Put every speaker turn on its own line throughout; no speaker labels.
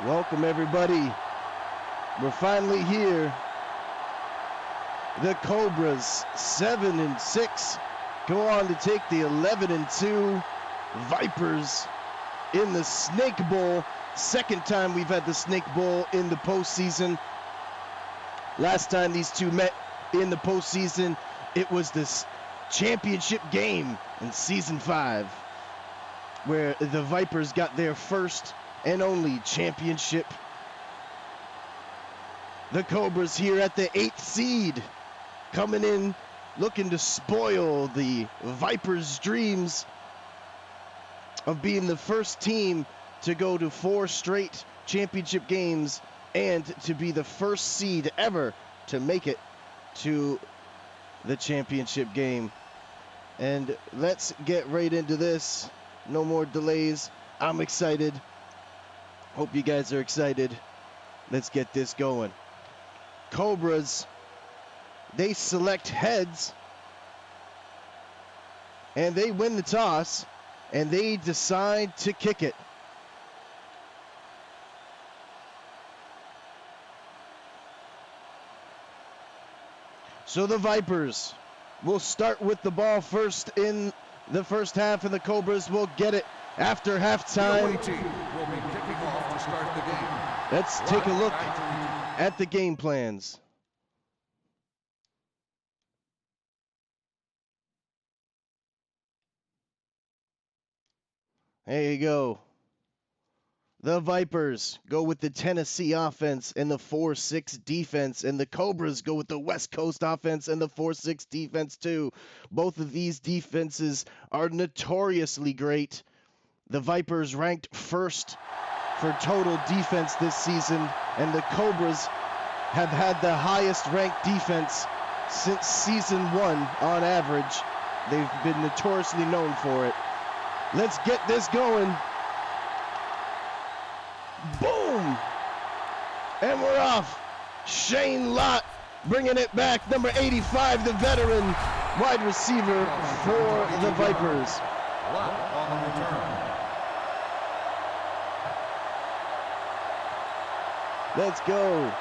Welcome everybody. We're finally here. The Cobras 7-6 go on to take the 11-2 Vipers in the Snake Bowl. Second time we've had the Snake Bowl in the postseason. Last time these two met in the postseason, it was this championship game in season 5, where the Vipers got their first and only championship. The Cobras here at the 8th seed, coming in looking to spoil the Vipers' dreams of being the first team to go to 4 straight championship games and to be the first seed ever to make it to the championship game. And let's get right into this. No more delays. I'm excited. Hope you guys are excited. Let's get this going. Cobras, they select heads, and they win the toss, and they decide to kick it. So the Vipers will start with the ball first in the first half, and the Cobras will get it after halftime.
Will be kicking off to start the game.
Let's take a look at the game plans. There you go. The Vipers go with the Tennessee offense and the 4-6 defense, and the Cobras go with the West Coast offense and the 4-6 defense too. Both of these defenses are notoriously great. The Vipers ranked first for total defense this season, and the Cobras have had the highest ranked defense since season 1 on average. They've been notoriously known for it. Let's get this going. Boom! And we're off. Shane Lott bringing it back. Number 85, the veteran wide receiver for the Vipers.
Lott on the return.
Let's go.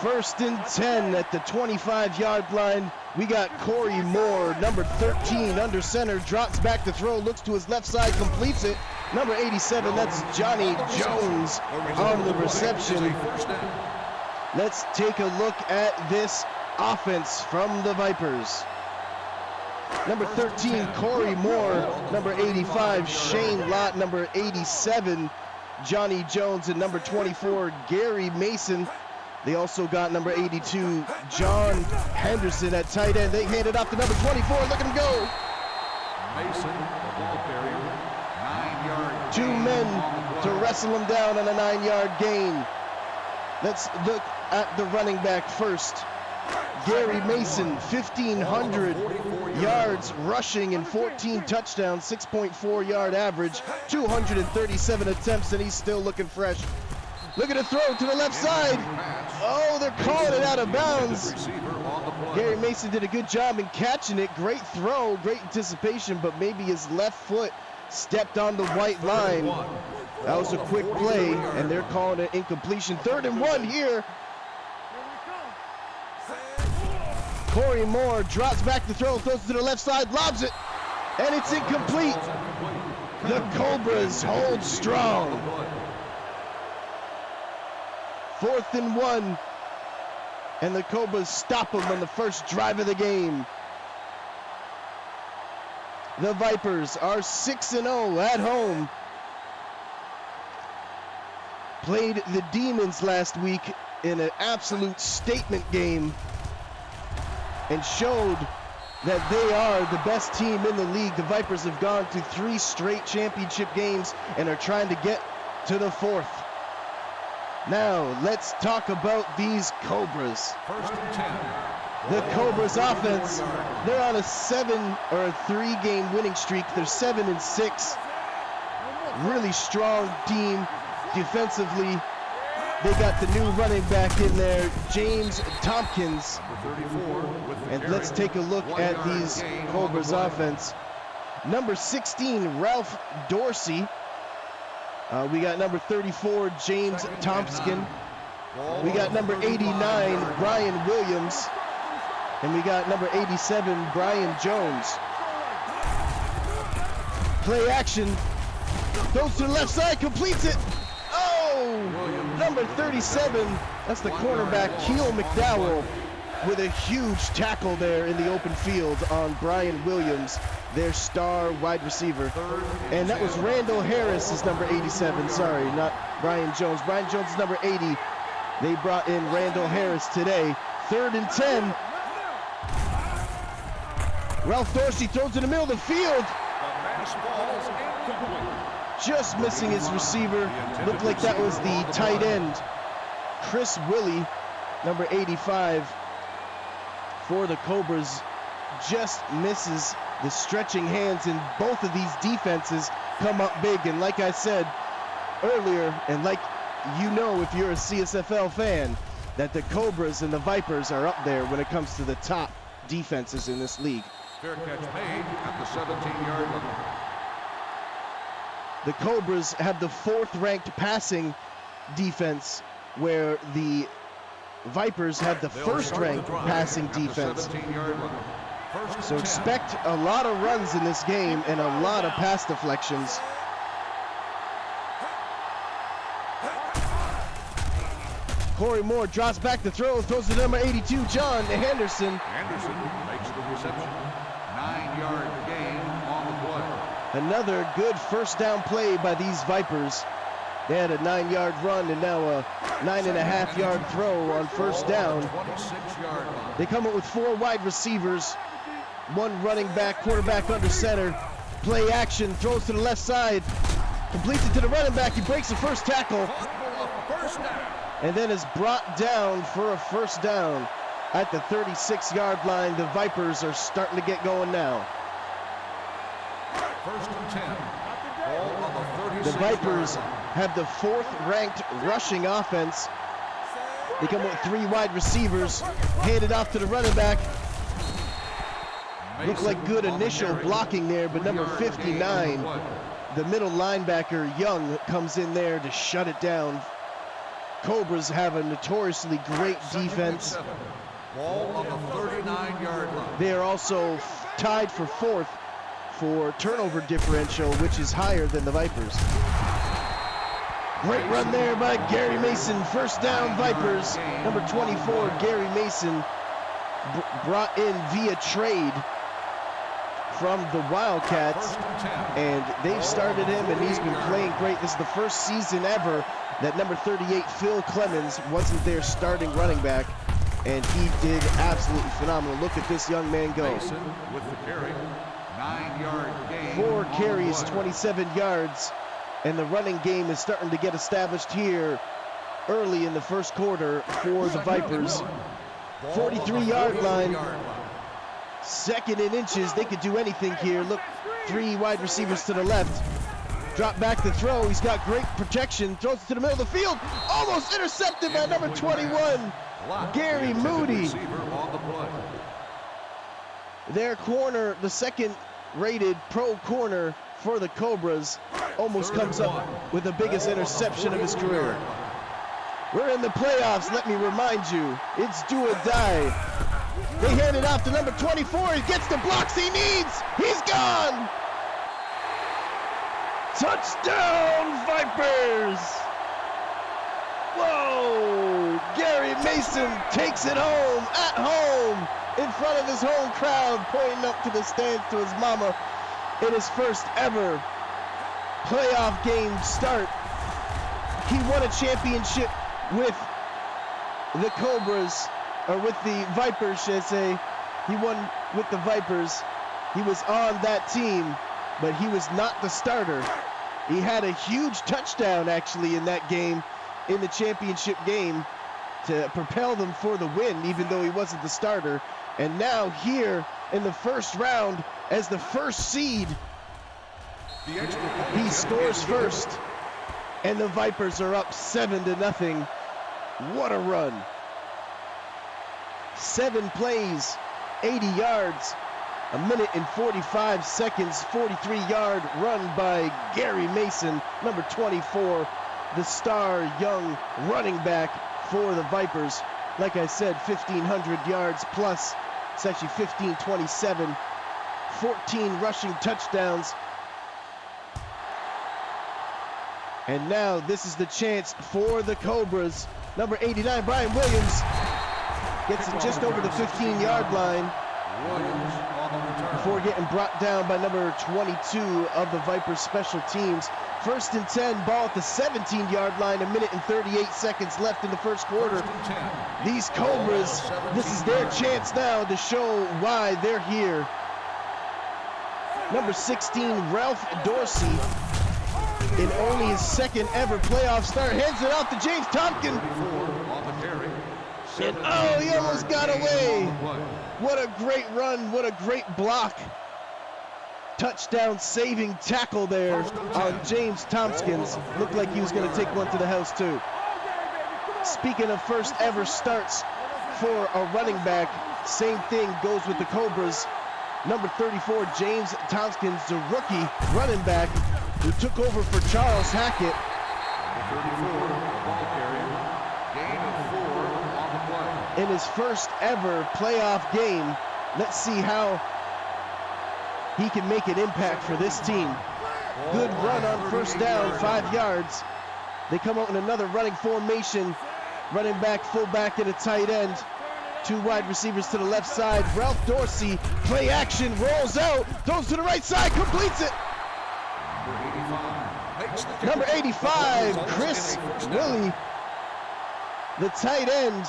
First and 10 at the 25-yard line. We got Corey Moore, number 13, under center, drops back to throw, looks to his left side, completes it. Number 87, that's Johnny Jones on the reception. Let's take a look at this offense from the Vipers. Number 13, Corey Moore. Number 85, Shane Lott. Number 87, Johnny Jones. And number 24, Gary Mason. They also got number 82, John Henderson at tight end. They hand it off to number 24. Look at him go.
Mason, the ball carrier, 9-yard.
2 men to wrestle him down on a 9-yard gain. Let's look at the running back first. Gary Mason, 1,500 yards rushing and 14 touchdowns, 6.4-yard average, 237 attempts, and he's still looking fresh. Look at the throw to the left side. Oh, they're calling it out of bounds. Gary Mason did a good job in catching it. Great throw, great anticipation, but maybe his left foot stepped on the white line. That was a quick play, and they're calling it incompletion. 3rd and 1 here. Corey Moore drops back to throw, throws it to the left side, lobs it, and it's incomplete. The Cobras hold strong. 4th and 1, and the Cobras stop them on the first drive of the game. The Vipers are 6-0 at home. Played the Demons last week in an absolute statement game and showed that they are the best team in the league. The Vipers have gone to 3 straight championship games and are trying to get to the 4th. Now, let's talk about these Cobras.
1st and 10.
The Cobras offense, they're on a 3-game winning streak. They're 7-6. Really strong team defensively. They got the new running back in there, James Tompkins.
Number 34 with the
And let's take a look at these Cobras offense. Number 16, Ralph Dorsey. We got number 34, James Thompson. We got number 89, Brian Williams. And we got number 87, Brian Jones. Play action. Goes to the left side, completes it. Oh, number 37. That's the cornerback, Keel McDowell, with a huge tackle there in the open field on Brian Williams, their star wide receiver. And that was Randall Harris is number 87. Sorry, not Brian Jones. Brian Jones is number 80. They brought in Randall Harris today. 3rd and 10. Ralph Dorsey throws in the middle of the field. Just missing his receiver. Looked like that was the tight end, Chris Willie, number 85 for the Cobras. Just misses the stretching hands, and both of these defenses come up big. And like I said earlier, and like you know if you're a CSFL fan, that the Cobras and the Vipers are up there when it comes to the top defenses in this league.
Fair catch made at the 17-yard line.
The Cobras have the 4th-ranked passing defense, where the Vipers have the 1st-ranked passing defense. So expect a lot of runs in this game and a lot of pass deflections. Corey Moore drops back to throw, throws to number 82, John Henderson.
Anderson makes the reception. 9-yard gain on the play.
Another good first down play by these Vipers. They had a 9-yard run and now a 9.5-yard throw on first down.
26-yard line.
They come up with 4 wide receivers, 1 running back, quarterback under center. Play action, throws to the left side, completes it to the running back. He breaks the first tackle
First down.
and then is brought down for a first down at the 36-yard line. The Vipers are starting to get going now.
1st and 10. Ball on the 36-yard
The Vipers
line.
have the 4th-ranked rushing offense. They come with 3 wide receivers, handed off to the running back. Looked like good initial blocking there, but number 59, the middle linebacker, Young, comes in there to shut it down. Cobras have a notoriously great defense.
Ball on the 39-yard line.
They are also tied for 4th for turnover differential, which is higher than the Vipers. Great run there by Gary Mason. First down, Vipers. Number 24, Gary Mason, brought in via trade from the Wildcats, and they've started him, and he's been playing great. This is the first season ever that number 38, Phil Clemens, wasn't their starting running back, and he did absolutely phenomenal. Look at this young man go.
Mason with the carry. 9-yard gain.
4 carries, 27 yards, and the running game is starting to get established here early in the first quarter for the Vipers. 43-yard line. 2nd and inches. They could do anything here. Look, 3 wide receivers to the left. Drop back to throw. He's got great protection. Throws it to the middle of the field. Almost intercepted by number 21, Gary Moody. Their corner, the 2nd-rated pro corner for the Cobras, almost comes up with the biggest interception of his career. We're in the playoffs, let me remind you. It's do or die. They hand it off to number 24. He gets the blocks he needs. He's gone. Touchdown, Vipers. Whoa. Gary Mason takes it home, at home, in front of his home crowd, pointing up to the stands to his mama in his first ever playoff game start. He won a championship with the Cobras, or with the Vipers, should I say. He won with the Vipers. He was on that team, but he was not the starter. He had a huge touchdown, actually, in that game, in the championship game, to propel them for the win, even though he wasn't the starter. And now here in the first round, as the first seed, he scores first, and the Vipers are up 7-0. What a run. 7 plays, 80 yards, A minute and 45 seconds, 43-yard run by Gary Mason, number 24, the star young running back for the Vipers. Like I said, 1,500 yards plus. It's actually 1,527. 14 rushing touchdowns. And now this is the chance for the Cobras. Number 89, Brian Williams, gets it just over the 15-yard line before getting brought down by number 22 of the Vipers special teams. 1st and 10, ball at the 17-yard line, a minute and 38 seconds left in the first quarter. These Cobras, this is their chance now to show why they're here. Number 16, Ralph Dorsey, in only his 2nd ever playoff start, hands it off to James Tompkins. And oh, he almost got away. What a great run, what a great block. Touchdown saving tackle there on James Tompkins. Looked like he was going to take one to the house too. Speaking of first ever starts for a running back, same thing goes with the Cobras. Number 34, James Tompkins, the rookie running back who took over for Charles Hackett.
34, ball carrier, gain of 4 on the play.
In his first ever playoff game, let's see how he can make an impact for this team. Good run on first down, 5 yards. They come out in another running formation. Running back, fullback, and a tight end. 2 wide receivers to the left side. Ralph Dorsey, play action, rolls out, throws to the right side, completes it. Number 85, Chris Willie, the tight end,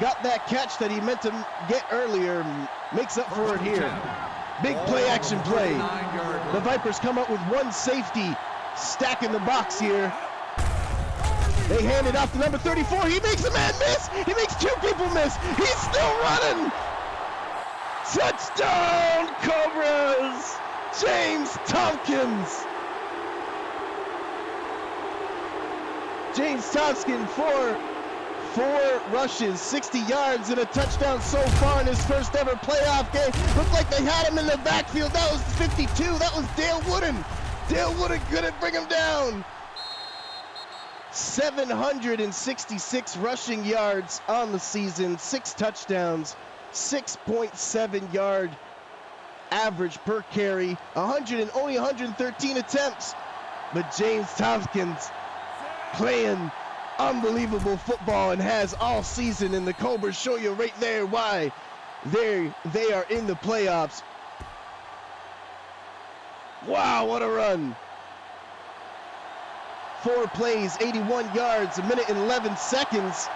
got that catch that he meant to get earlier, makes up for it here. Big play action play. The Vipers come up with 1 safety, stacking the box here. They hand it off to number 34. He makes a man miss. He makes 2 people miss. He's still running. Touchdown, Cobras. James Tompkins. James Tompkins, 4 rushes, 60 yards, and a touchdown so far in his first ever playoff game. Looked like they had him in the backfield. That was 52. That was Dale Wooden. Dale Wooden couldn't bring him down. 766 rushing yards on the season, 6 touchdowns, 6.7 yard average per carry, only 113 attempts. But James Tompkins playing unbelievable football and has all season, and the Cobras show you right there why they are in the playoffs. Wow, what a run. 4 plays, 81 yards, a minute and 11 seconds,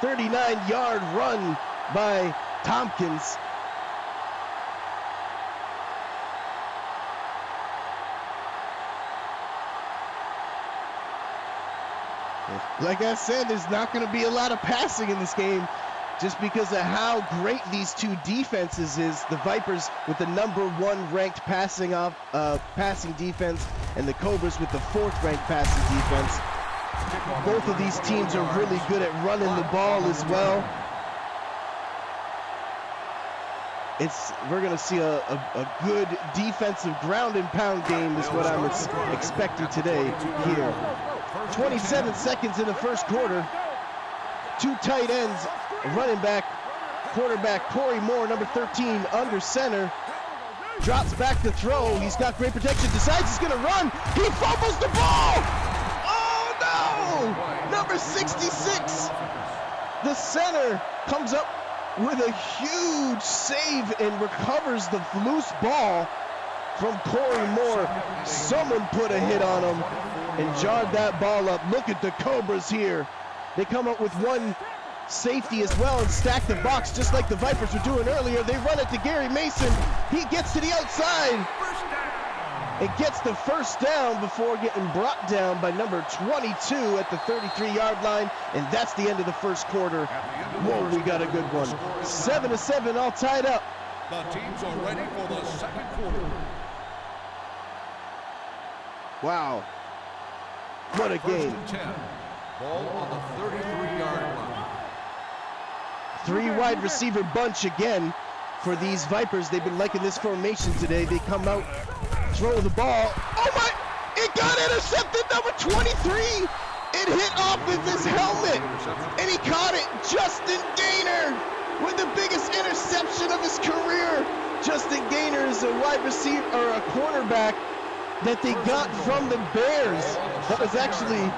39-yard run by Tompkins. Like I said, there's not going to be a lot of passing in this game just because of how great these 2 defenses is. The Vipers with the number 1 ranked passing defense, and the Cobras with the 4th ranked passing defense. Both of these teams are really good at running the ball as well. We're going to see a good defensive ground and pound game is what I'm expecting today here. 27 seconds in the first quarter. 2 tight ends, a running back, quarterback Corey Moore, number 13, under center. Drops back to throw. He's got great protection. Decides he's going to run. He fumbles the ball. Oh, no. Number 66. The center comes up with a huge save and recovers the loose ball from Corey Moore. Someone put a hit on him and jarred that ball up. Look at the Cobras here. They come up with 1 safety as well and stack the box just like the Vipers were doing earlier. They run it to Gary Mason. He gets to the outside and gets the first down before getting brought down by number 22 at the 33-yard line, and that's the end of the first quarter. Whoa, we got a good one. 7-7, all tied up.
The teams are ready for the second quarter.
Wow. What a game.
10. Ball on the 33-yard line.
3 wide receiver bunch again. for these Vipers. They've been liking this formation today. They come out, throw the ball. Oh my, it got intercepted, number 23. It hit off of his helmet, and he caught it. Justin Gaynor with the biggest interception of his career. Justin Gaynor is a wide receiver, or a cornerback that they got from the Bears. That was actually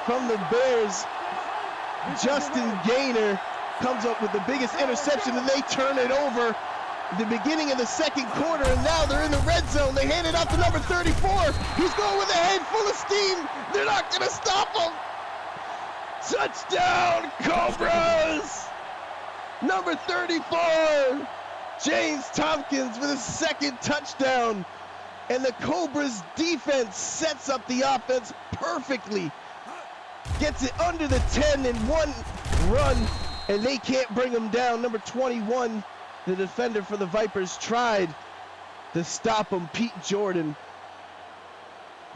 from the Bears. Justin Gaynor comes up with the biggest interception, and they turn it over at the beginning of the second quarter, and now they're in the red zone. They hand it off to number 34. He's going with a head full of steam. They're not going to stop him. Touchdown, Cobras! Number 34, James Tompkins with his second touchdown. And the Cobras defense sets up the offense perfectly. Gets it under the 10 in one run, and they can't bring him down. Number 21, the defender for the Vipers, tried to stop him, Pete Jordan.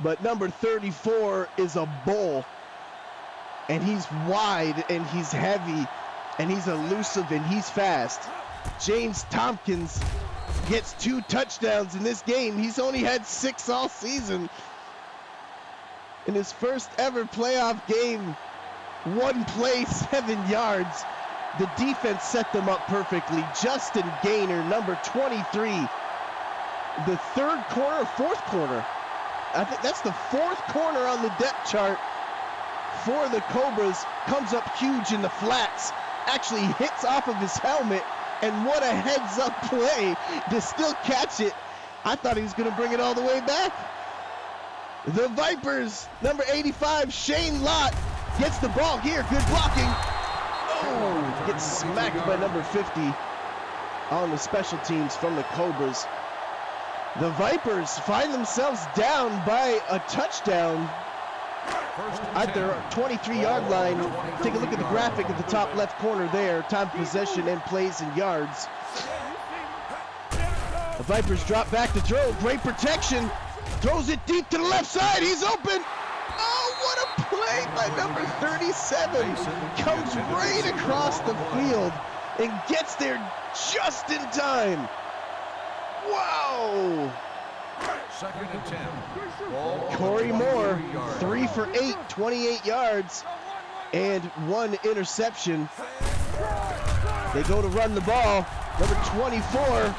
But number 34 is a bull. And he's wide, and he's heavy, and he's elusive, and he's fast. James Tompkins gets 2 touchdowns in this game. He's only had 6 all season. In his first ever playoff game, 1 play, 7 yards. The defense set them up perfectly. Justin Gaynor, number 23. The 3rd corner or 4th corner? I think that's the 4th corner on the depth chart for the Cobras. Comes up huge in the flats. Actually hits off of his helmet. And what a heads-up play to still catch it. I thought he was going to bring it all the way back. The Vipers, number 85, Shane Lott, gets the ball here. Good blocking. Oh, gets smacked by number 50 on the special teams from the Cobras. The Vipers find themselves down by a touchdown at their 23-yard line. Take a look at the graphic at the top left corner there. Time of possession and plays and yards. The Vipers drop back to throw. Great protection. Throws it deep to the left side. He's open. Oh, what a play by number 37. Comes right across the field and gets there just in time. Wow.
2nd and 10.
Corey Moore, 3 for 8, 28 yards, and 1 interception. They go to run the ball. Number 24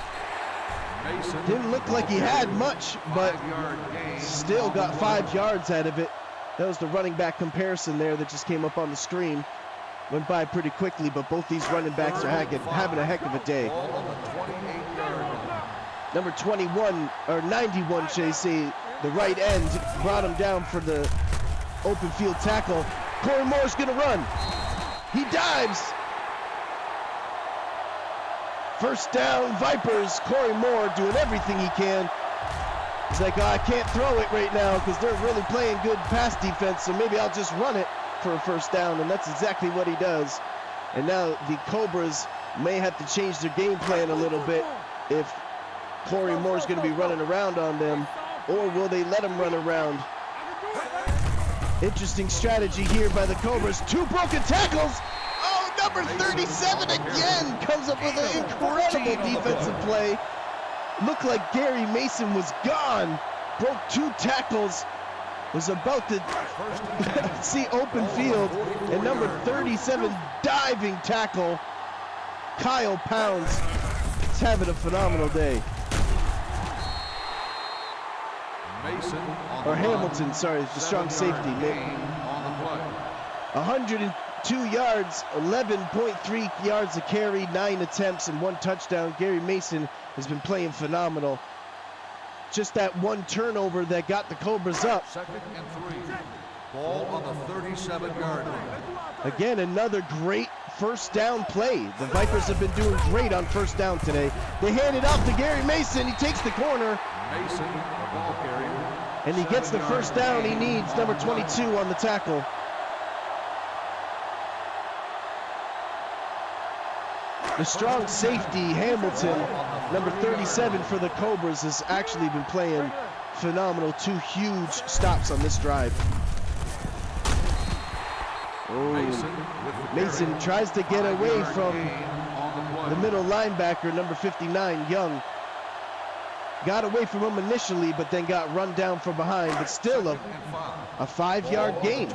didn't look like he had much, but still got 5 yards out of it. That was the running back comparison there that just came up on the screen. Went by pretty quickly, but both these running backs are having a heck of a day. Number 21, or 91, should I say, the right end, brought him down for the open field tackle. Corey Moore's gonna run. He dives. First down, Vipers. Corey Moore doing everything he can. He's like, I can't throw it right now because they're really playing good pass defense, so maybe I'll just run it for a first down, and that's exactly what he does. And now the Cobras may have to change their game plan a little bit if Corey Moore's going to be running around on them, or will they let him run around? Interesting strategy here by the Cobras. 2 broken tackles. Oh, number 37 again comes up with an incredible defensive play. Looked like Gary Mason was gone. Broke 2 tackles. Was about to see open field. And number 37 diving tackle. Kyle Pounds is having a phenomenal day. Or Hamilton, sorry, the strong safety. 102 yards, 11.3 yards a carry, 9 attempts and 1 touchdown. Gary Mason has been playing phenomenal. Just that 1 turnover that got the Cobras up.
2nd and 3. Ball on the 37-yard line.
Again, another great first down play. The Vipers have been doing great on first down today. They hand it off to Gary Mason. He takes the corner.
Mason, the ball carrier.
And he gets the first down he needs, number 22 on the tackle. The strong safety, Hamilton, number 37 for the Cobras, has actually been playing phenomenal. 2 huge stops on this drive. Oh, Mason tries to get away from the middle linebacker, number 59, Young. Got away from him initially, but then got run down from behind, but still a 5-yard gain.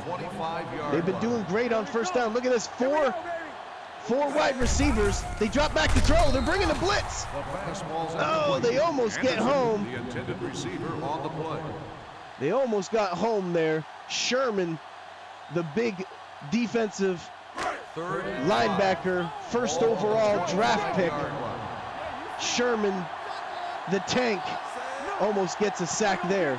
They've been doing great on first down. Look at this, four wide receivers. They drop back to throw. They're bringing a blitz. Oh, they almost get home.
The intended receiver on the play.
They almost got home there. Sherman, the big defensive linebacker, first overall draft pick. Sherman, the tank, almost gets a sack there.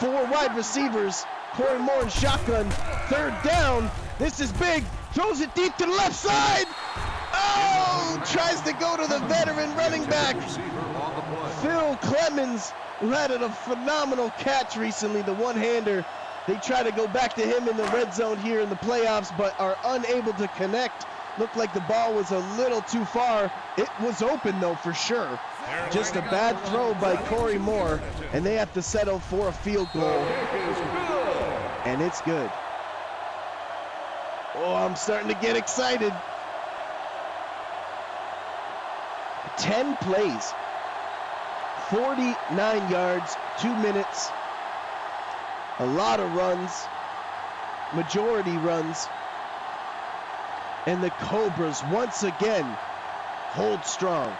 4 wide receivers. Corey Moore in shotgun. 3rd down. This is big. Throws it deep to the left side. Oh, tries to go to the veteran running back, Phil Clemens, who had a phenomenal catch recently, the one-hander. They try to go back to him in the red zone here in the playoffs, but are unable to connect. Looked like the ball was a little too far. It was open, though, for sure. Just a bad throw by Corey Moore, and they have to settle for a field goal. And it's good. Oh, I'm starting to get excited. 10 plays, 49 yards, 2 minutes, a lot of runs, majority runs, and the Cobras once again hold strong.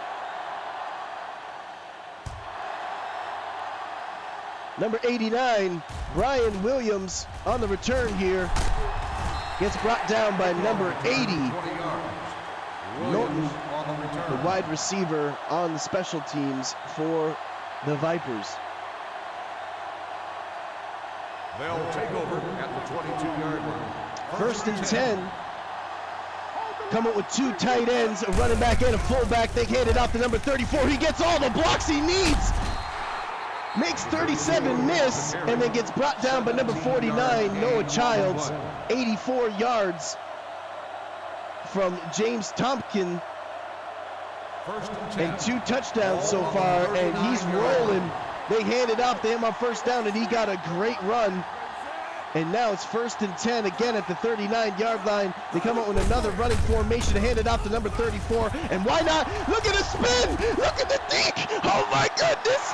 Number 89, Brian Williams on the return here. Gets brought down by number 80, Norton, the wide receiver on the special teams for the Vipers.
They'll take over at the 22-yard line.
1st and 10. Come up with 2 tight ends, a running back and a fullback. They hand it off to number 34. He gets all the blocks he needs. Makes 37 miss, and then gets brought down by number 49, Noah Childs. 84 yards from James Tompkins, and 2 touchdowns so far, and he's rolling. They handed off to him on 1st down, and he got a great run. And now it's 1st and 10 again at the 39-yard line. They come up with another running formation to hand it off to number 34, and why not? Look at the spin! Look at the deke! Oh my goodness!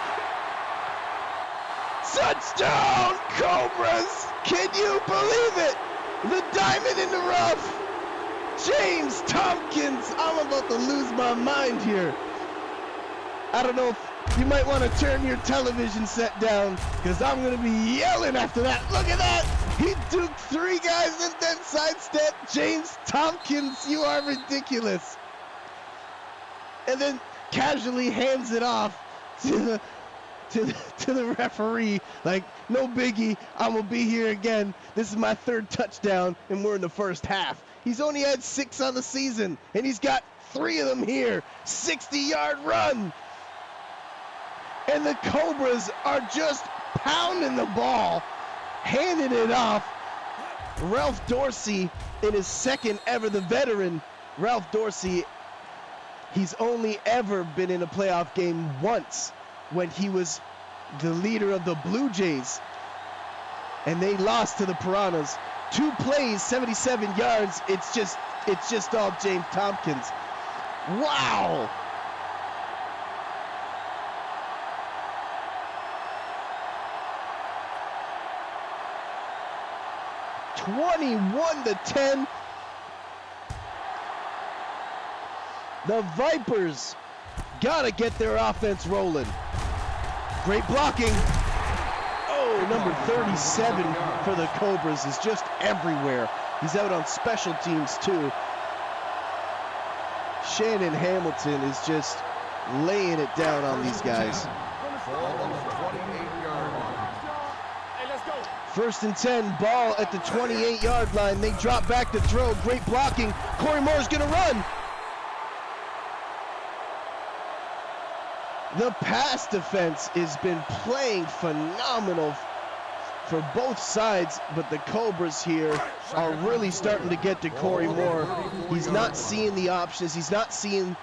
Touchdown, Cobras! Can you believe it? The diamond in the rough. James Tompkins. I'm about to lose my mind here. I don't know if you might want to turn your television set down, because I'm going to be yelling after that. Look at that. He took 3 guys and then sidestep. James Tompkins, you are ridiculous. And then casually hands it off to the referee, like, no biggie, I'm gonna be here again. This is my 3rd touchdown, and we're in the first half. He's only had 6 on the season, and he's got 3 of them here. 60-yard run. And the Cobras are just pounding the ball, handing it off. Ralph Dorsey, in his 2nd ever, the veteran, Ralph Dorsey, he's only ever been in a playoff game once, when he was the leader of the Blue Jays, and they lost to the Piranhas. 2 plays, 77 yards. It's just all James Tompkins. Wow. (21-10). The Vipers gotta get their offense rolling. Great blocking. Oh, number 37 for the Cobras is just everywhere. He's out on special teams too. Shannon Hamilton is just laying it down on these guys. 1st and 10, ball at the 28-yard line. They drop back to throw. Great blocking. Corey Moore's gonna run. The pass defense has been playing phenomenal for both sides, but the Cobras here are really starting to get to Corey Moore. He's not seeing the options. He's not seeing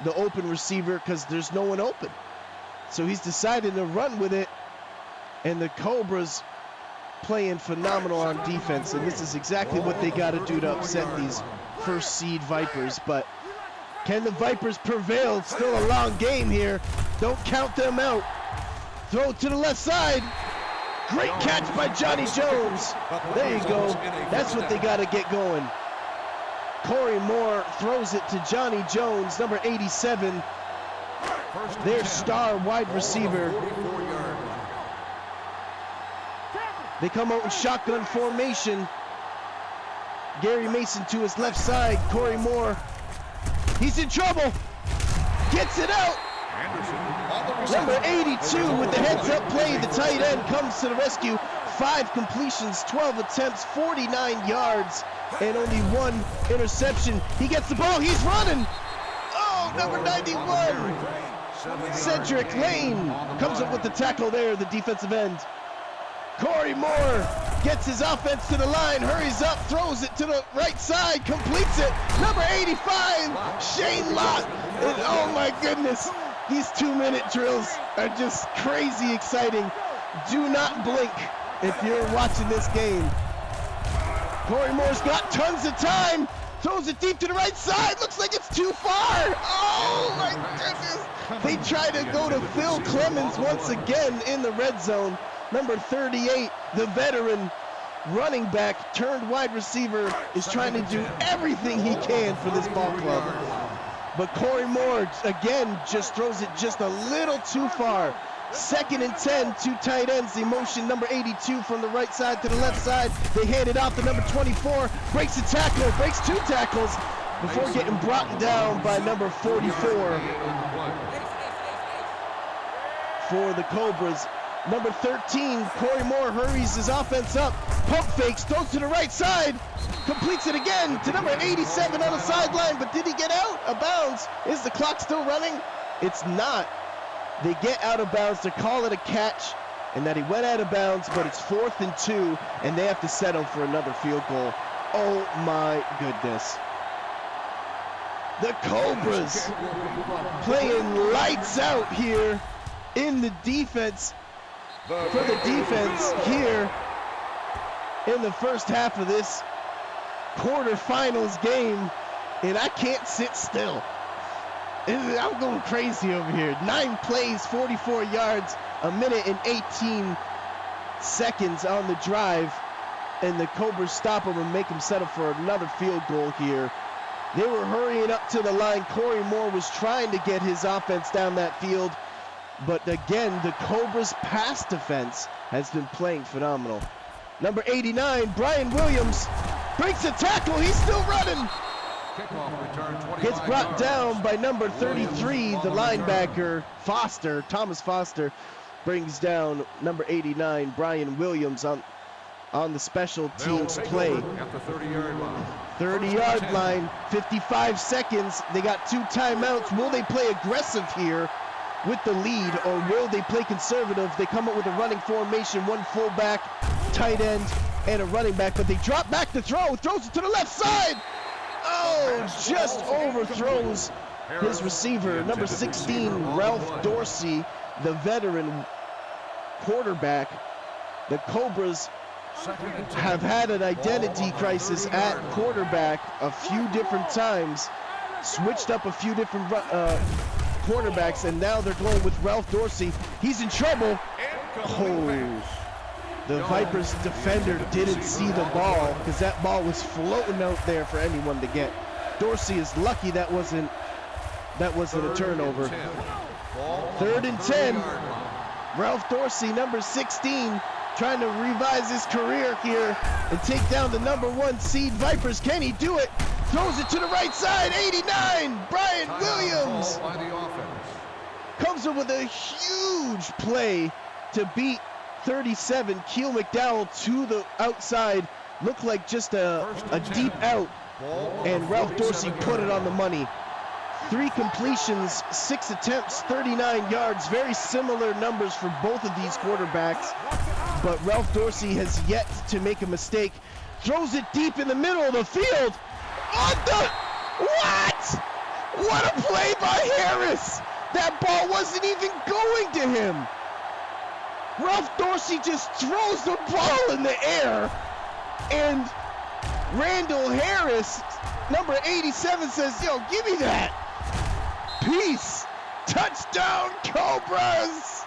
the open receiver because there's no one open. So he's decided to run with it, and the Cobras playing phenomenal on defense, and this is exactly what they got to do to upset these 1st seed Vipers. But Can the Vipers prevail? Still a long game here. Don't count them out. Throw to the left side. Great catch by Johnny Jones. There you go. That's what they got to get going. Corey Moore throws it to Johnny Jones, number 87, their star wide receiver. They come out in shotgun formation. Gary Mason to his left side. Corey Moore, he's in trouble. Gets it out. Number 82 with the heads-up play. The tight end comes to the rescue. 5 completions, 12 attempts, 49 yards, and only 1 interception. He gets the ball. He's running. Oh, number 91. Cedric Lane comes up with the tackle there, the defensive end. Corey Moore gets his offense to the line, hurries up, throws it to the right side, completes it. Number 85, Shane Lott. And oh my goodness, these 2-minute drills are just crazy exciting. Do not blink if you're watching this game. Corey Moore's got tons of time. Throws it deep to the right side. Looks like it's too far. Oh my goodness. They try to go to Phil Clemens once again in the red zone. Number 38, the veteran running back turned wide receiver, is trying to do everything he can for this ball club. But Corey Moore, again, just throws it just a little too far. 2nd and 10, 2 tight ends. The motion, number 82 from the right side to the left side. They hand it off to number 24. Breaks a tackle, breaks 2 tackles before getting brought down by number 44 for the Cobras. Number 13, Corey Moore hurries his offense up. Pump fakes, throws to the right side. Completes it again to number 87 on the sideline. But did he get out of bounds? Is the clock still running? It's not. They get out of bounds. They call it a catch and that he went out of bounds, but it's 4th and 2, and they have to settle for another field goal. Oh my goodness. The Cobras playing lights out here in the defense. For the defense here in the first half of this quarterfinals game, and I can't sit still. I'm going crazy over here. 9 plays, 44 yards, 1 minute and 18 seconds on the drive, and the Cobras stop them and make them settle for another field goal here. They were hurrying up to the line. Corey Moore was trying to get his offense down that field. But again, the Cobras' pass defense has been playing phenomenal. Number 89, Brian Williams, breaks a tackle. He's still running. Gets brought down by number 33, the linebacker, Foster. Thomas Foster brings down number 89, Brian Williams, on the special teams play.
At the 30-yard line.
30-yard line, 55 seconds. They got 2 timeouts. Will they play aggressive here with the lead, or will they play conservative? They come up with a running formation, 1 fullback, tight end, and a running back, but they drop back to throw, throws it to the left side. Oh, just overthrows his receiver, number 16, Ralph Dorsey, the veteran quarterback. The Cobras have had an identity crisis at quarterback a few different times, switched up a few different quarterbacks, and now they're going with Ralph Dorsey. He's in trouble. Oh, the Vipers defender didn't see the ball because that ball was floating out there for anyone to get. Dorsey is lucky that wasn't a turnover. 3rd and 10. Ralph Dorsey, number 16, trying to revise his career here and take down the number 1 seed Vipers. Can he do it? Throws it to the right side, 89, Brian Williams. Comes up with a huge play to beat 37, Keel McDowell to the outside. Looked like just a deep out, and Ralph Dorsey put it on the money. 3 completions, 6 attempts, 39 yards. Very similar numbers for both of these quarterbacks, but Ralph Dorsey has yet to make a mistake. Throws it deep in the middle of the field. What? What a play by Harris. That ball wasn't even going to him. Ralph Dorsey just throws the ball in the air, and Randall Harris, number 87, says, yo, give me that. apiece. Touchdown, Cobras!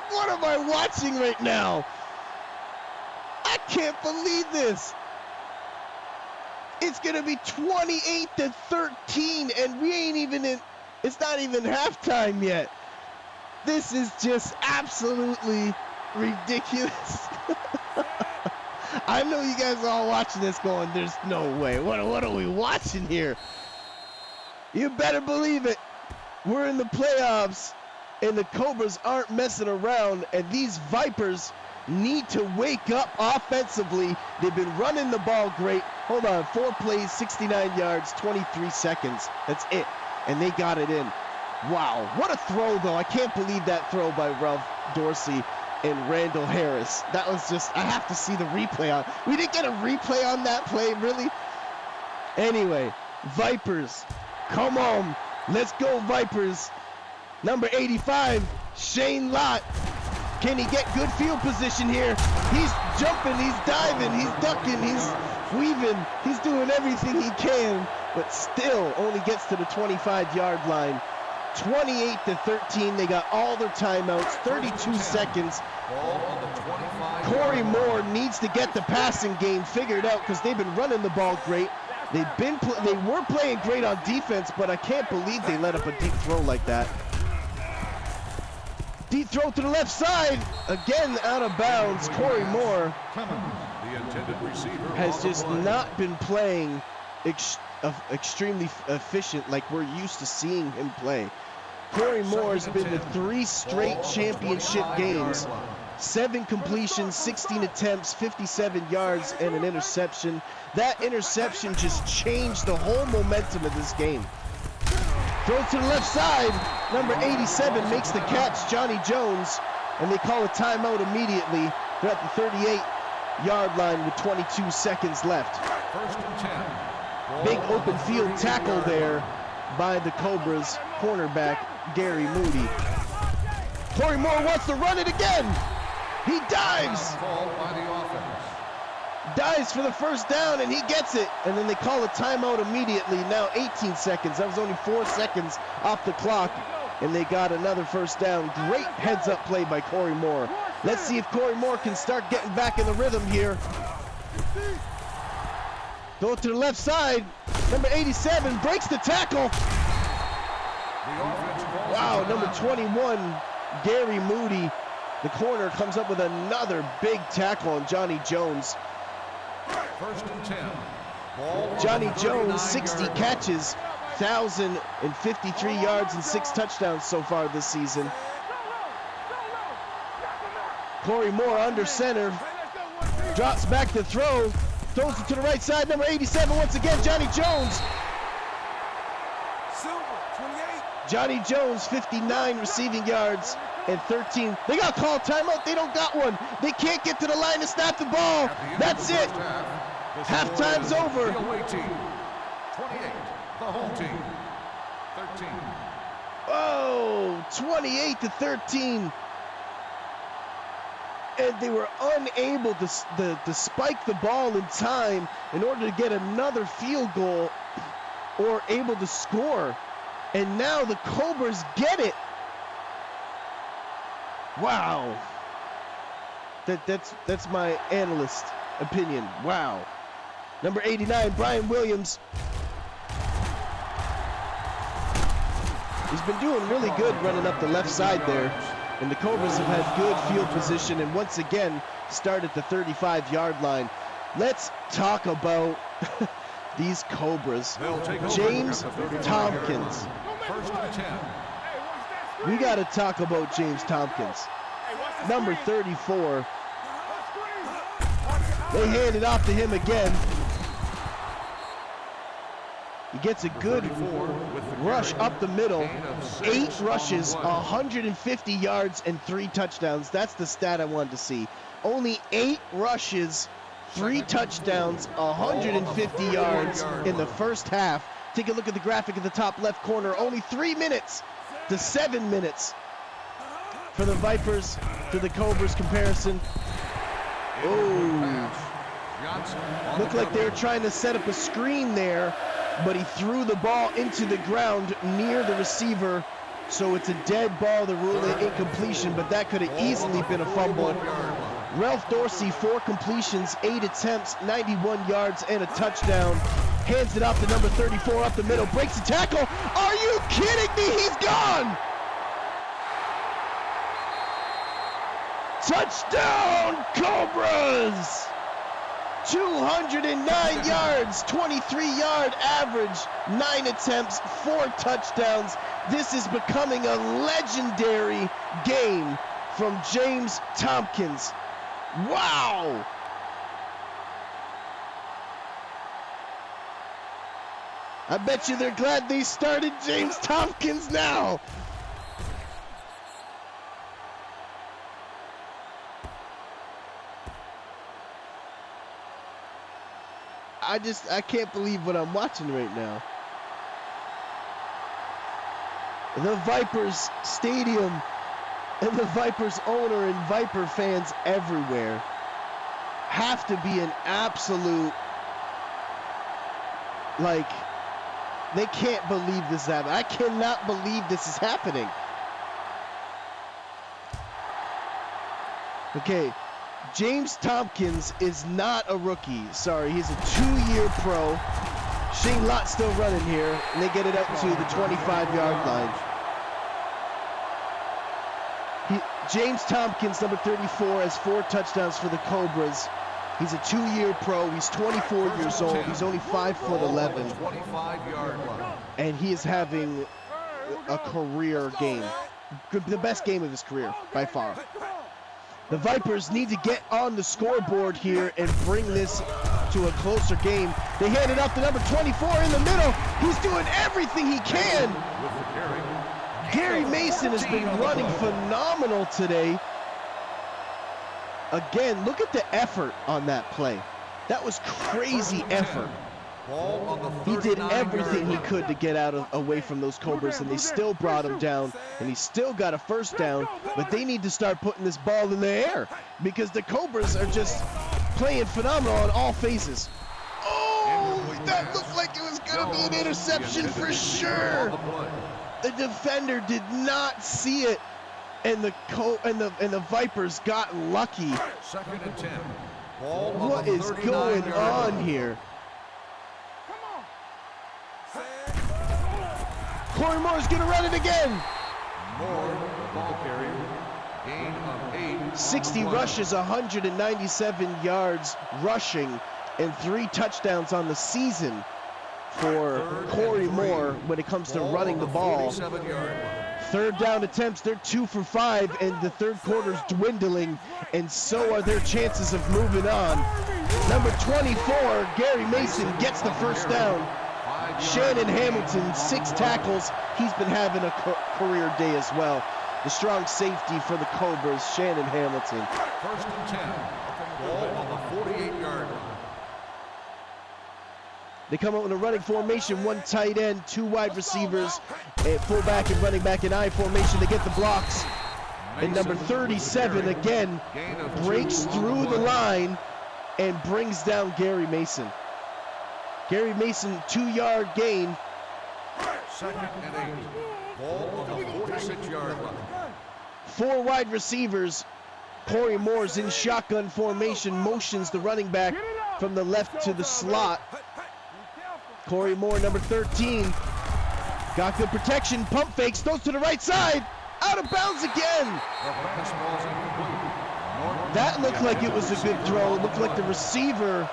What am I watching right now? I can't believe this. It's gonna be 28-13, and we ain't even in, it's not even halftime yet. This is just absolutely ridiculous. I know you guys are all watching this going, there's no way. What are we watching here? You better believe it. We're in the playoffs, and the Cobras aren't messing around, and these Vipers need to wake up offensively. They've been running the ball great. Hold on, 4 plays, 69 yards, 23 seconds. That's it, and they got it in. Wow, what a throw, though. I can't believe that throw by Ralph Dorsey and Randall Harris. That was just, I have to see the replay on. We didn't get a replay on that play, really? Anyway, Vipers, come on. Let's go, Vipers. Number 85, Shane Lott. Can he get good field position here? He's jumping, he's diving, he's ducking, he's weaving. He's doing everything he can, but still only gets to the 25-yard line. 28-13. They got all their timeouts, 32 seconds. Corey Moore needs to get the passing game figured out because they've been running the ball great. They were playing great on defense, but I can't believe they let up a deep throw like that. Deep throw to the left side, again out of bounds. Corey Moore has just not been playing extremely efficient like we're used to seeing him play. Corey Moore has been to 3 straight championship games. 7 completions, 16 attempts, 57 yards, and an interception. That interception just changed the whole momentum of this game. Throw to the left side. Number 87 makes the catch, Johnny Jones, and they call a timeout immediately. They're at the 38-yard line with 22 seconds left. Big open field tackle there by the Cobras cornerback, Gary Moody. Corey Moore wants to run it again. He dives. Dives for the first down, and he gets it. And then they call a timeout immediately. Now 18 seconds. That was only 4 seconds off the clock, and they got another first down. Great heads-up play by Corey Moore. Let's see if Corey Moore can start getting back in the rhythm here. Go to the left side. Number 87 breaks the tackle. Wow, number 21, Gary Moody, the corner, comes up with another big tackle on Johnny Jones.
First and 10.
Johnny Jones, 60 catches, 1,053 yards and 6 touchdowns so far this season. Corey Moore under center, drops back to throw, throws it to the right side. Number 87 once again, Johnny Jones. Johnny Jones, 59 receiving yards and 13. They got called timeout. They don't got one. They can't get to the line to snap the ball. That's it. Halftime's over.
28, the home team. 13.
Oh, 28-13. And they were unable to spike the ball in time in order to get another field goal or able to score. And now the Cobras get it. Wow. That's my analyst opinion. Wow. Number 89, Brian Williams. He's been doing really good running up the left side there. And the Cobras have had good field position and once again start at the 35-yard line. Let's talk about these Cobras. James Tompkins.
First and 10.
We got to talk about James Tompkins. Number 34. They hand it off to him again. He gets a good rush up the middle. 8 rushes, 150 yards, and 3 touchdowns. That's the stat I wanted to see. Only 8 rushes, 3 touchdowns, 150 yards in the first half. Take a look at the graphic at the top left corner. Only 3 minutes to 7 minutes for the Vipers to the Cobras comparison. Oh, looked like they were trying to set up a screen there but he threw the ball into the ground near the receiver, so it's a dead ball. The rule it incompletion, but that could have easily been a fumble. Ralph Dorsey, 4 completions, 8 attempts, 91 yards, and a touchdown. Hands it off to number 34 up the middle, breaks the tackle. Are you kidding me? He's gone! Touchdown, Cobras! 209 yards, 23-yard average, 9 attempts, 4 touchdowns. This is becoming a legendary game from James Tompkins. Wow! I bet you they're glad they started James Tompkins now. I can't believe what I'm watching right now. The Vipers Stadium and the Vipers owner and Viper fans everywhere have to be an absolute, like, they can't believe this is happening. I cannot believe this is happening. Okay, James Tompkins is not a rookie. Sorry, he's a 2-year pro. Shane Lott's still running here, and they get it up to the 25-yard line. James Tompkins, number 34, has 4 touchdowns for the Cobras. He's a 2-year pro. He's 24 years old. He's only 5'11", and he is having a career game, the best game of his career by far. The Vipers need to get on the scoreboard here and bring this to a closer game. They hand it up to number 24 in the middle. He's doing everything he can. Gary Mason has been running phenomenal today. Again, look at the effort on that play. That was crazy effort. He did everything he could to get away from those Cobras, and they still brought him down, and he still got a first down, but they need to start putting this ball in the air because the Cobras are just playing phenomenal on all phases. Oh, that looked like it was going to be an interception for sure. The defender did not see it, and the Vipers got lucky.
2nd and 10.
What is going on here? Corey Moore's gonna run it again.
Moore, the ball carrier, gain of 8.
60 rushes, 197 yards rushing, and 3 touchdowns on the season for Corey Moore when it comes to running the ball. 3rd down attempts, they're 2 for 5, and the 3rd quarter's dwindling, and so are their chances of moving on. Number 24, Gary Mason, gets the first down. Shannon Hamilton, 6 tackles. He's been having a career day as well. The strong safety for the Cobras, Shannon Hamilton.
1st and 10. Ball on the 48-yard line.
They come out in a running formation, 1 tight end, 2 wide receivers, a fullback and running back in I formation to get the blocks. And number 37 again breaks through the line and brings down Gary Mason. Gary Mason, 2-yard gain.
2nd and 8. Ball on the 46-yard line.
4 wide receivers. Corey Moore's in shotgun formation, motions the running back from the left to the slot. Corey Moore, number 13. Got good protection, pump fakes, throws to the right side. Out of bounds again. That looked like it was a good throw. It looked like the receiver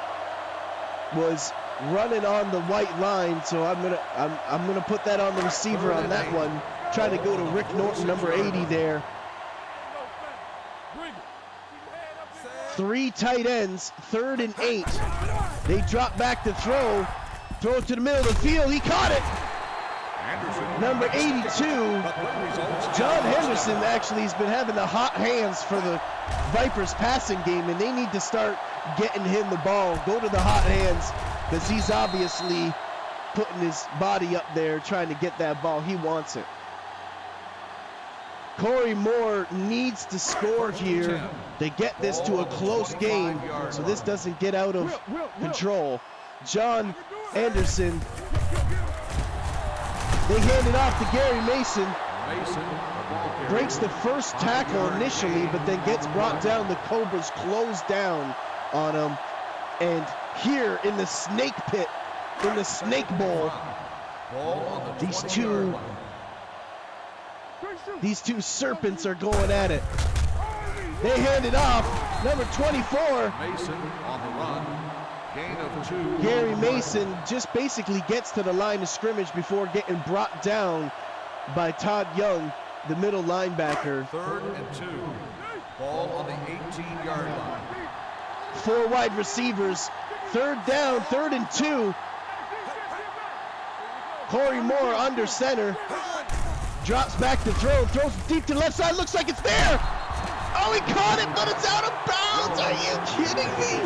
was running on the white line, so I'm gonna put that on the receiver on that one. Trying to go to Rick Norton, number 80 there. 3 tight ends, 3rd and 8. They drop back to throw it to the middle of the field. He caught it. Number 82, John Henderson, actually has been having the hot hands for the Vipers passing game, and they need to start getting him the ball. Go to the hot hands, because he's obviously putting his body up there trying to get that ball. He wants it. Corey Moore needs to score here to get this to a close game so this doesn't get out of control. John Anderson They hand it off to Gary Mason.
Mason, the ball carrier.
Breaks the first tackle initially, but then gets brought down. The Cobras close down on him. And here in the snake pit, in the snake bowl, these two serpents are going at it. They hand it off. Number 24.
Mason on the run. Gain of 2.
Gary Mason just basically gets to the line of scrimmage before getting brought down by Todd Young, the middle linebacker.
3rd and 2. Ball on the 18-yard line.
4 wide receivers. 3rd down, 3rd and 2. Corey Moore under center. Drops back to throw. Throws deep to the left side. Looks like it's there. Oh, he caught it, but it's out of bounds. Are you kidding me?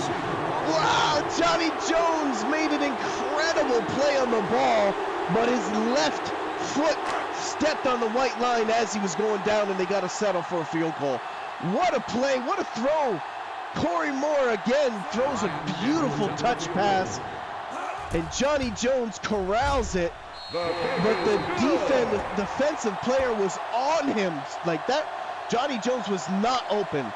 Wow, Johnny Jones made an incredible play on the ball, but his left foot stepped on the white line as he was going down, and they got to settle for a field goal. What a play, what a throw. Corey Moore again throws a beautiful touch pass, and Johnny Jones corrals it, but the defensive player was on him like that. Johnny Jones was not open,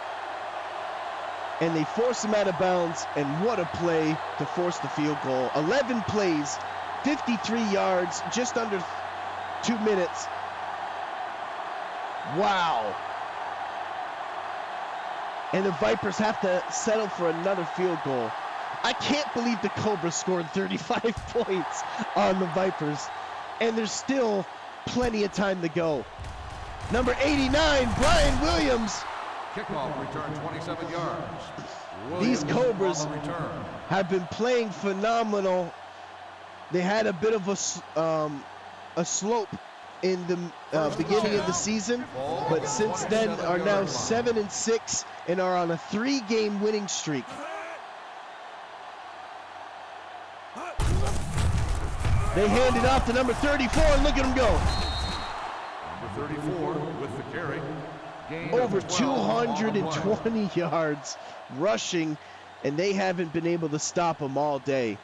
and they force him out of bounds, and what a play to force the field goal. 11 plays, 53 yards, just under 2 minutes. Wow. And the Vipers have to settle for another field goal. I can't believe the Cobras scored 35 points on the Vipers, and there's still plenty of time to go. Number 89, Brian Williams.
Kickoff return 27 yards.
These Cobras have been playing phenomenal. They had a bit of a slope in the beginning of the season, but since then are now 7-6 and are on a 3-game winning streak. They hand it off to number 34, and look at him go.
Number 34 with the carry.
Over 220 yards rushing, and they haven't been able to stop him all day.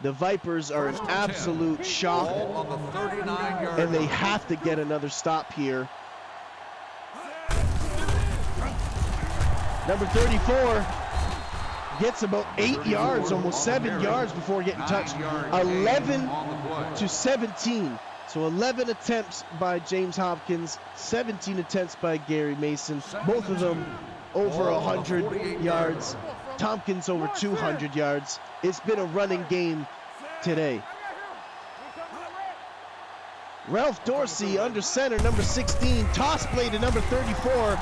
The Vipers are in absolute shock, and they have to get another stop here. Number 34 gets about 8 yards, almost 7 yards before getting touched. 11-17. So 11 attempts by James Hopkins, 17 attempts by Gary Mason. Both of them over 100 yards. Tompkins over 200 yards. It's been a running game today. Ralph Dorsey under center, number 16. Toss play to number 34.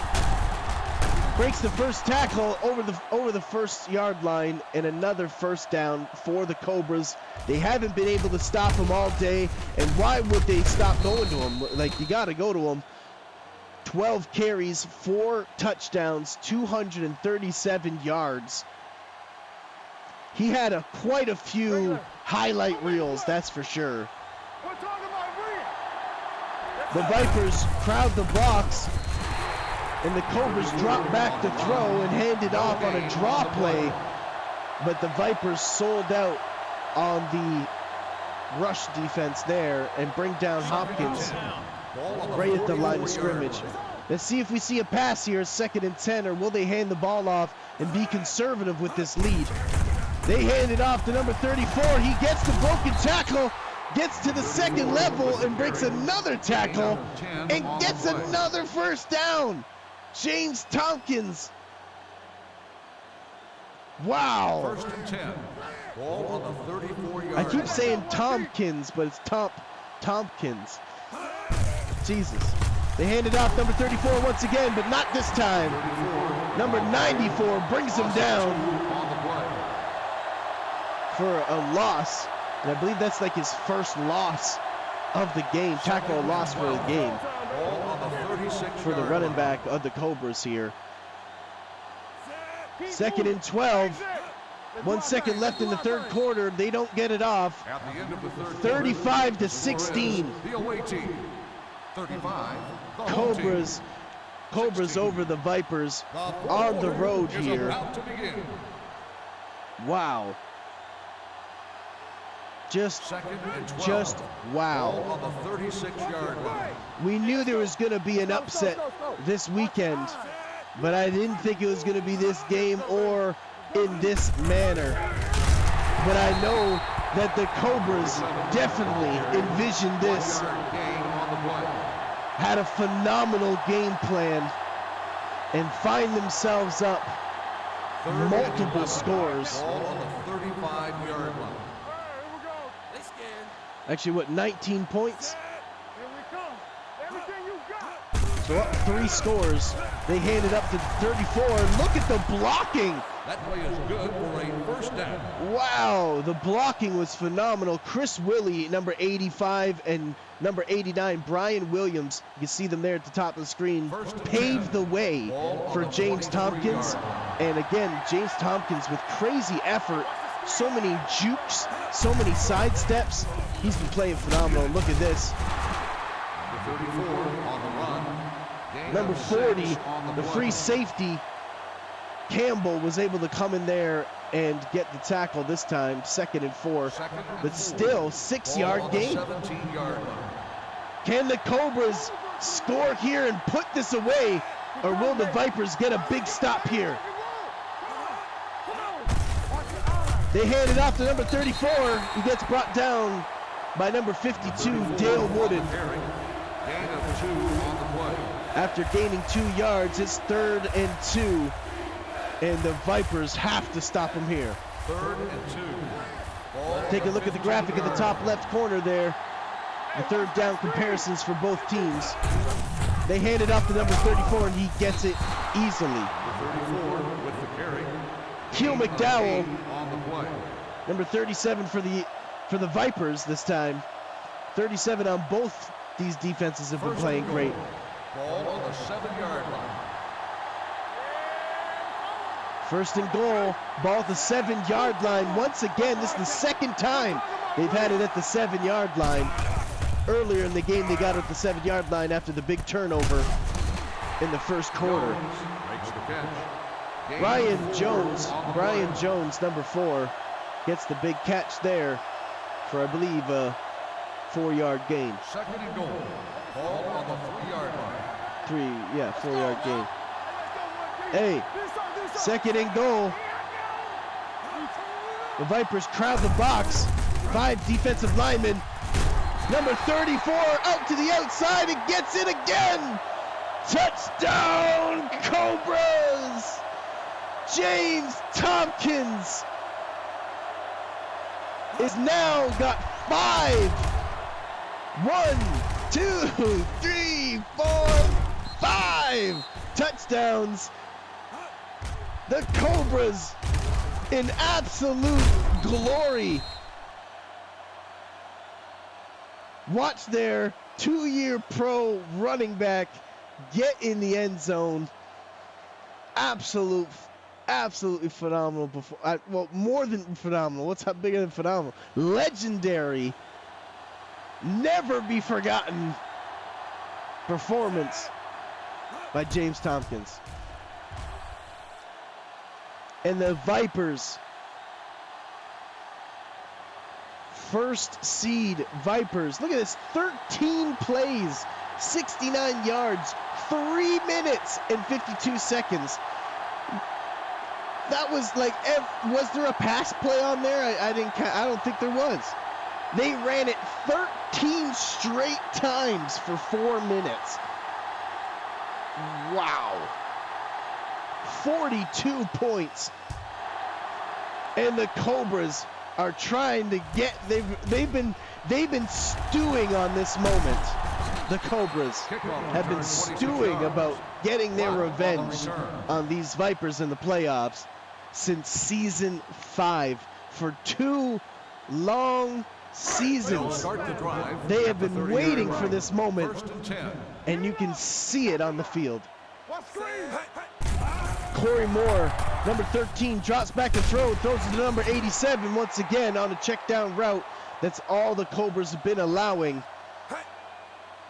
Breaks the first tackle over the first yard line, and another first down for the Cobras. They haven't been able to stop him all day, and why would they stop going to him? Like, you got to go to him. 12 carries, 4 touchdowns, 237 yards. He had quite a few highlight reels, that's for sure. The Vipers crowd the box, and the Cobras drop back to throw and hand it off on a draw play, but the Vipers sold out on the rush defense there and bring down Hopkins right at the line of scrimmage. Let's see if we see a pass here, 2nd and 10, or will they hand the ball off and be conservative with this lead? They hand it off to number 34. He gets the broken tackle, gets to the second level and breaks another tackle and gets another first down. James Tompkins. Wow.
1st and 10. Ball on the 34-yard.
I keep saying Tompkins, but it's Tompkins. Jesus. They hand it off number 34 once again, but not this time. Number 94 brings him down for a loss. And I believe that's like his first loss of the game. Tackle loss for the game. For the running back of the Cobras here. 2nd and 12. 1 second left in the third quarter. They don't get it off. 35-16.
The away team. 35.
Cobras over the Vipers on the road here. Wow. Just
Ball
wow.
on the 36-yard line.
We knew there was going to be an upset this weekend, but I didn't think it was going to be this game or in this manner. But I know that the Cobras definitely envisioned this,
1-yard gain on the play.
had a phenomenal game plan, and find themselves up multiple scores.
Ball on the 35-yard line.
Actually, what, 19 points? So up 3 scores. They hand it up to 34. Look at the blocking.
That play is good for a first down.
Wow, the blocking was phenomenal. Chris Willie, number 85, and number 89, Brian Williams, you can see them there at the top of the screen, paved the way for James Tompkins. And again, James Tompkins with crazy effort, so many jukes, so many sidesteps. He's been playing phenomenal. Look at this.
Number 34 on the run. Gain
Number
of
40,
6 on
the
play.
free safety, Campbell, was able to come in there and get the tackle this time, 2nd and 4. But still, 6-yard gain.
17-yard line.
Can the Cobras score here and put this away, or will the Vipers get a big stop here? They hand it off to number 34. He gets brought down by number 52, Dale Wooden.
Gain of 2 on the play.
After gaining 2 yards, it's 3rd and 2, and the Vipers have to stop him here.
3rd and 2. Ball
Take a
on
look at the graphic in the top left corner there. The 3rd down comparisons for both teams. They hand it off to number 34, and he gets it easily.
Number 34 with the carry.
Keel
Gain of
McDowell,
8 on the play.
number 37 for the Vipers this time. 37 on both these defenses have been playing great.
Ball on the 7-yard line.
1st and goal, ball at the 7-yard line. Once again, this is the 2nd time they've had it at the 7-yard line. Earlier in the game, they got it at the 7-yard line after the big turnover in the 1st quarter.
Makes the catch. Gain
Brian
of 4
Jones,
on the
Brian
play.
Jones, number 4, gets the big catch there for, I believe, a 4-yard gain.
2nd and goal. Ball on the 3-yard line.
4-yard gain. Hey, 2nd and goal. The Vipers crowd the box. 5 defensive linemen. Number 34 out to the outside and gets it again. Touchdown, Cobras! James Tompkins is now got 5. 1, 2, 3, 4, 5 touchdowns. The Cobras in absolute glory. Watch their 2-year pro running back get in the end zone. Absolutely phenomenal. Well, more than phenomenal. What's bigger than phenomenal? Legendary. Never be forgotten performance by James Tompkins. And the Vipers, first seed Vipers. Look at this, 13 plays, 69 yards, 3 minutes and 52 seconds. That was like, was there a pass play on there? I don't think there was. They ran it 13 straight times for 4 minutes. Wow. 42 points. And the Cobras are trying to get, they've been stewing on this moment. The Cobras have been stewing about getting their revenge on these Vipers in the playoffs since season 5. For 2 long seasons, they have been waiting for this moment, and you can see it on the field. Corey Moore, number 13, drops back and throws it to number 87 once again on a check down route. That's all the Cobras have been allowing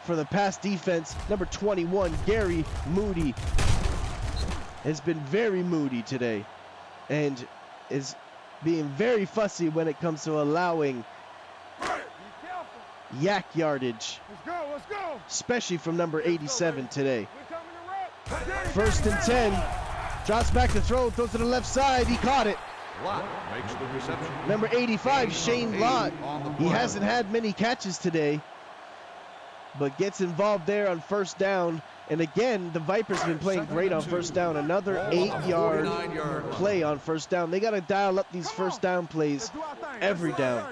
for the pass defense. Number 21, Gary Moody, has been very moody today and is being very fussy when it comes to allowing yak yardage,
Let's go.
especially from number 87 today. 1st and 10. Drops back to throw, throws to the left side. He caught it.
Lott makes the reception.
Number 85, Shane Lott. He hasn't had many catches today, but gets involved there on 1st down. And again, the Vipers have been playing great on 1st down. Another 8-yard play on 1st down. They got to dial up these 1st down plays every down.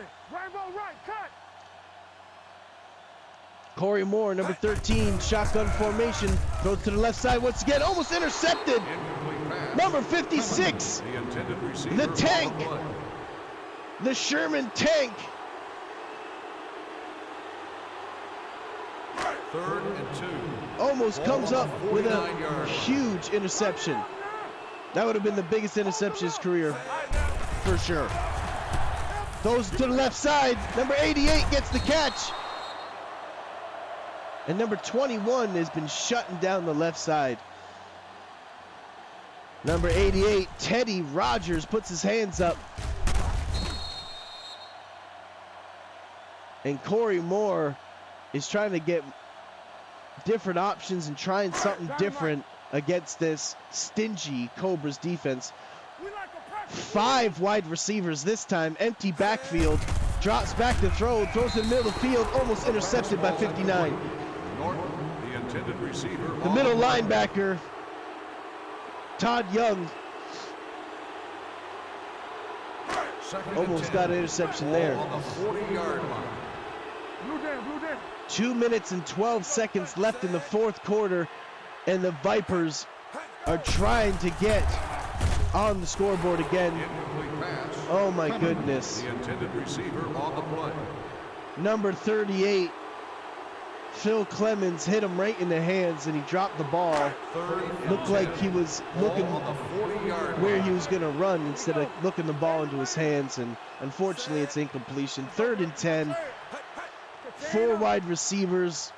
Corey Moore, number 13, shotgun formation, throws to the left side once again, almost intercepted. Number 56, the tank, the Sherman tank.
3rd and 2.
Almost comes up with a huge interception. That would have been the biggest interception of his career, for sure. Throws to the left side, number 88 gets the catch. And number 21 has been shutting down the left side. Number 88, Teddy Rogers, puts his hands up. And Corey Moore is trying to get different options and trying something different against this stingy Cobras defense. 5 wide receivers this time, empty backfield. Drops back to throw, throws in the middle of the field, almost intercepted by 59.
The intended receiver.
The middle linebacker, Todd Young, almost got an interception there.
On the 40-yard line.
2 minutes and 12 seconds left in the 4th quarter, and the Vipers are trying to get on the scoreboard again. Oh my goodness.
The intended receiver on the play.
Number 38, Phil Clemens, hit him right in the hands and he dropped the ball. Looked like he was looking where he was going to run instead of looking the ball into his hands, and unfortunately it's incompletion. 3rd and 10. 4 wide receivers.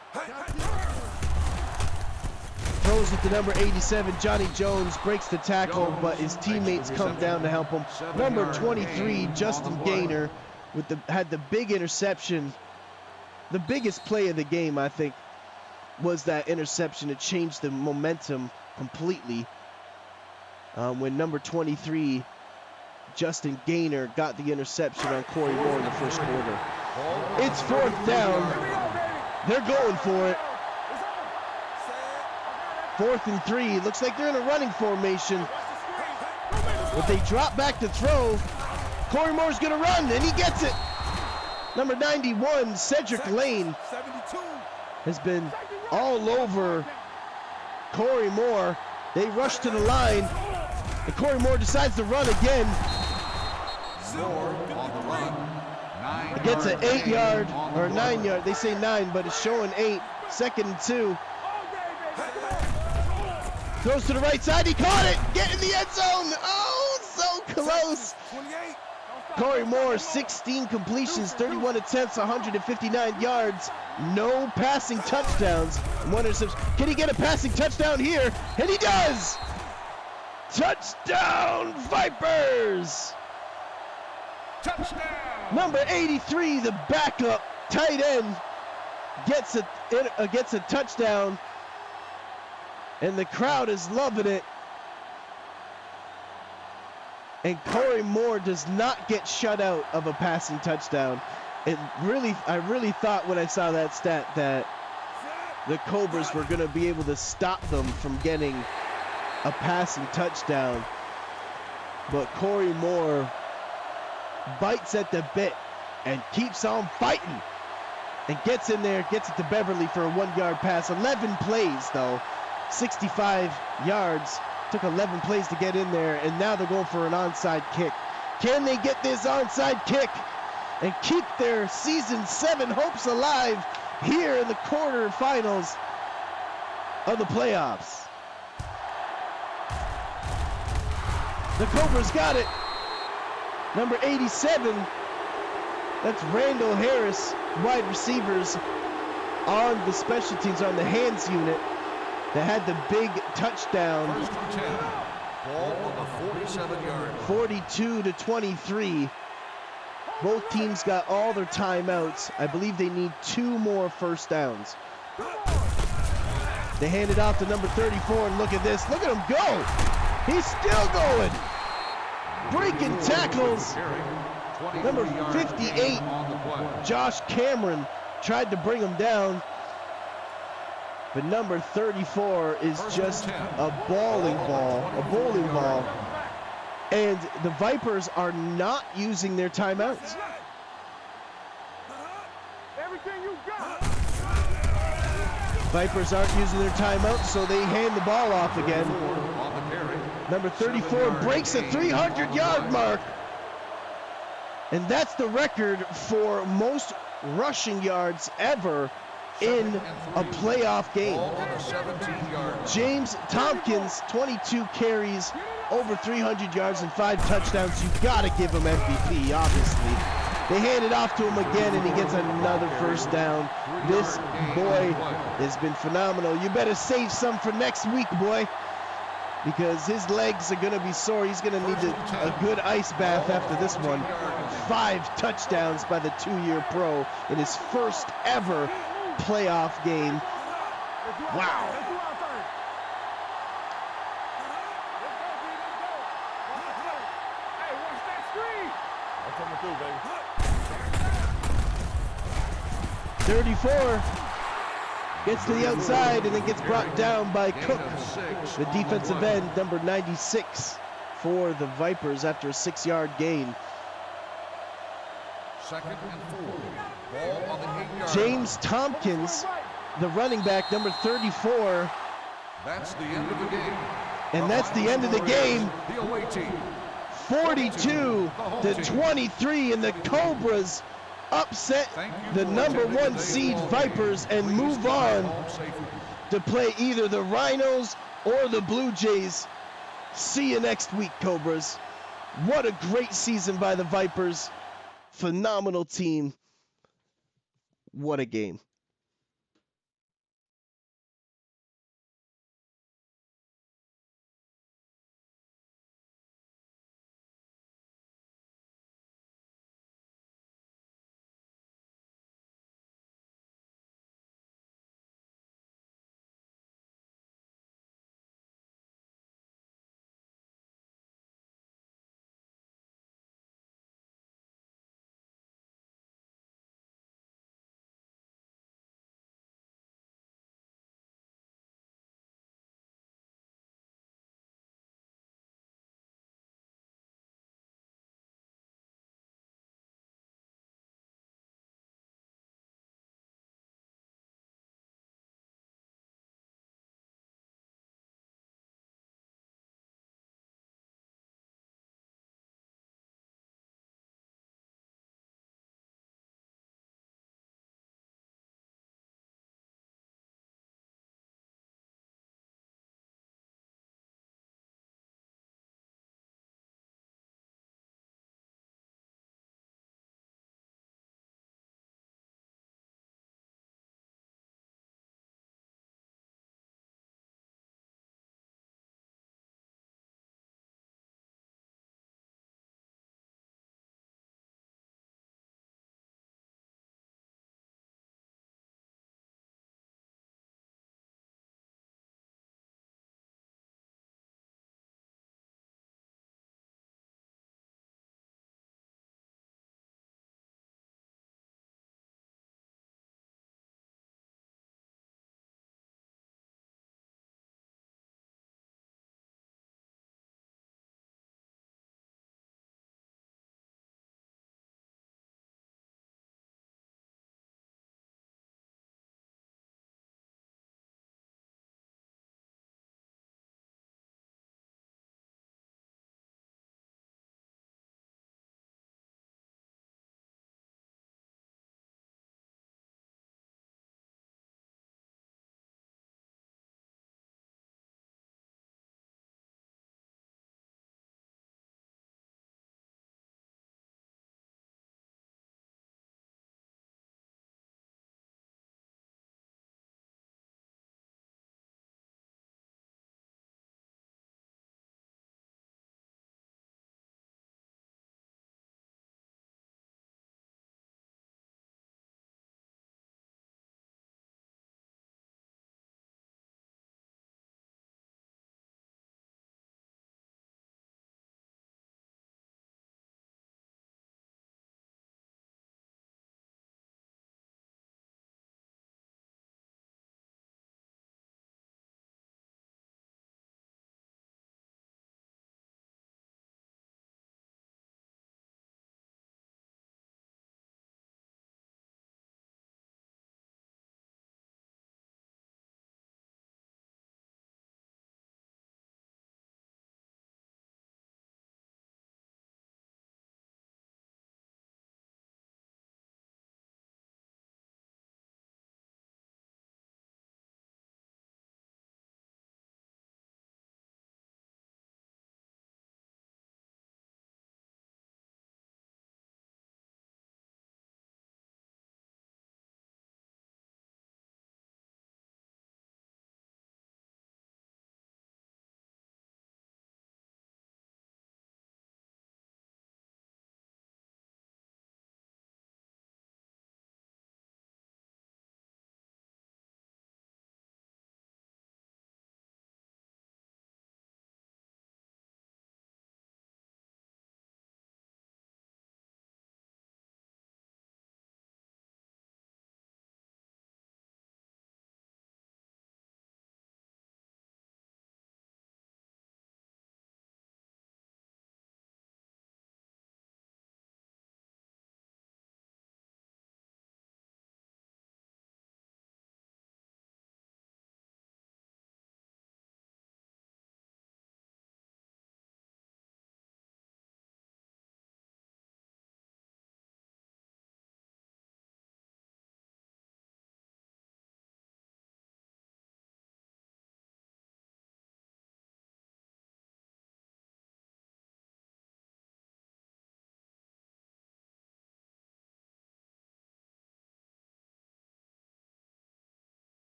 Throws it to number 87, Johnny Jones, breaks the tackle, but his teammates come down to help him. Number 23, Justin Gaynor, had the big interception. The biggest play of the game, I think, was that interception. It changed the momentum completely. When number 23, Justin Gaynor, got the interception on Corey Moore in the 1st quarter. It's 4th down. They're going for it. 4th and 3. Looks like they're in a running formation. But they drop back to throw. Corey Moore's going to run, and he gets it. Number 91, Cedric Lane, has been all over Corey Moore. They rush to the line, and Corey Moore decides to run again.
Moore on the run.
It gets an 8-yard or 9-yard. They say 9, but it's showing 8. 2nd and 2. Throws to the right side. He caught it. Get in the end zone. Oh, so close. Corey Moore, 16 completions, 31 attempts, 159 yards, no passing touchdowns, 1 interception. Can he get a passing touchdown here? And he does! Touchdown, Vipers!
Touchdown!
Number 83, the backup tight end, gets a touchdown, and the crowd is loving it. And Corey Moore does not get shut out of a passing touchdown. I really thought when I saw that stat that the Cobras were going to be able to stop them from getting a passing touchdown. But Corey Moore bites at the bit and keeps on fighting and gets in there, gets it to Beverly for a 1-yard pass. 11 plays though, 65 yards. Took 11 plays to get in there, and now they're going for an onside kick. Can they get this onside kick and keep their season 7 hopes alive here in the quarterfinals of the playoffs? The Cobras got it. Number 87, that's Randall Harris, wide receivers on the special teams, on the hands unit, that had the big touchdown.
1st and 10. Ball on the 47-yard line.
42-23. Both teams got all their timeouts. I believe they need 2 more first downs. They hand it off to number 34, and look at this. Look at him go. He's still going. Breaking tackles. Number 58, Josh Cameron, tried to bring him down. But number 34 is just a bowling ball. And the Vipers are not using their timeouts. Vipers aren't using their timeouts, so they hand the ball off again. Number 34 breaks the 300-yard mark. And that's the record for most rushing yards ever in a playoff game. James Tompkins, 22 carries, over 300 yards and 5 touchdowns. You gotta give him MVP, obviously. They hand it off to him again, and he gets another first down. This boy has been phenomenal. You better save some for next week, boy, because his legs are gonna be sore. He's gonna need a good ice bath after this one. 5 touchdowns by the 2-year pro in his first ever playoff game. Wow.
Coming through, baby.
34 gets to the outside and then gets brought down by Cook, the defensive end, number 96 for the Vipers after a 6-yard gain.
Second and 4. Ball on the 8-yard.
James Tompkins, the running back, number 34.
That's the end of the game.
And that's the end of the game.
The away team.
42-23, and the Cobras upset the number 1 seed Vipers and move on to play either the Rhinos or the Blue Jays. See you next week, Cobras. What a great season by the Vipers. Phenomenal team. What a game.